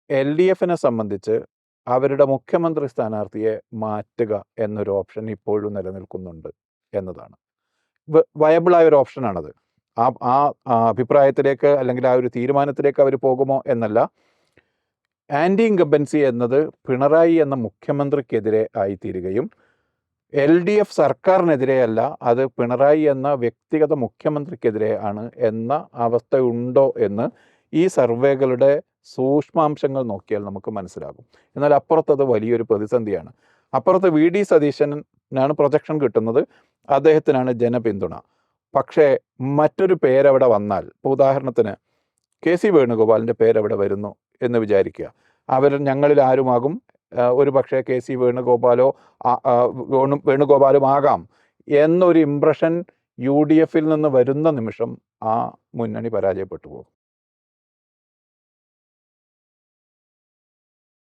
L D എഫിനെ സംബന്ധിച്ച് അവരുടെ മുഖ്യമന്ത്രി സ്ഥാനാർത്ഥിയെ മാറ്റുക എന്നൊരു ഓപ്ഷൻ ഇപ്പോഴും നിലനിൽക്കുന്നുണ്ട് എന്നതാണ്. വയബിളായ ഒരു ഓപ്ഷനാണത്. ആ ആ അഭിപ്രായത്തിലേക്ക് അല്ലെങ്കിൽ ആ ഒരു തീരുമാനത്തിലേക്ക് അവർ പോകുമോ എന്നല്ല. ആൻറ്റി ഇൻകംബൻസി എന്നത് പിണറായി എന്ന മുഖ്യമന്ത്രിക്കെതിരെ ആയിത്തീരുകയും എൽ ഡി എഫ് സർക്കാരിനെതിരെയല്ല, അത് പിണറായി എന്ന വ്യക്തിഗത മുഖ്യമന്ത്രിക്കെതിരെ ആണ് എന്ന അവസ്ഥയുണ്ടോ എന്ന് ഈ സർവേകളുടെ സൂക്ഷ്മാംശങ്ങൾ നോക്കിയാൽ നമുക്ക് മനസ്സിലാകും. എന്നാൽ അപ്പുറത്തത് വലിയൊരു പ്രതിസന്ധിയാണ്. അപ്പുറത്ത് വി ഡി സതീശനാണ് പ്രൊജക്ഷൻ കിട്ടുന്നത്, അദ്ദേഹത്തിനാണ് ജനപിന്തുണ. പക്ഷേ മറ്റൊരു പേരവിടെ വന്നാൽ, ഇപ്പോൾ ഉദാഹരണത്തിന് കെ സി വേണുഗോപാലിൻ്റെ പേരവിടെ വരുന്നു എന്ന് വിചാരിക്കുക. അവർ ഞങ്ങളിൽ ആരുമാകും, ഒരു പക്ഷേ കെ സി വേണുഗോപാലോ വേണുഗോപാലും ആകാം എന്നൊരു ഇംപ്രഷൻ യു ഡി എഫിൽ നിന്ന് വരുന്ന നിമിഷം ആ മുന്നണി പരാജയപ്പെട്ടു പോകും.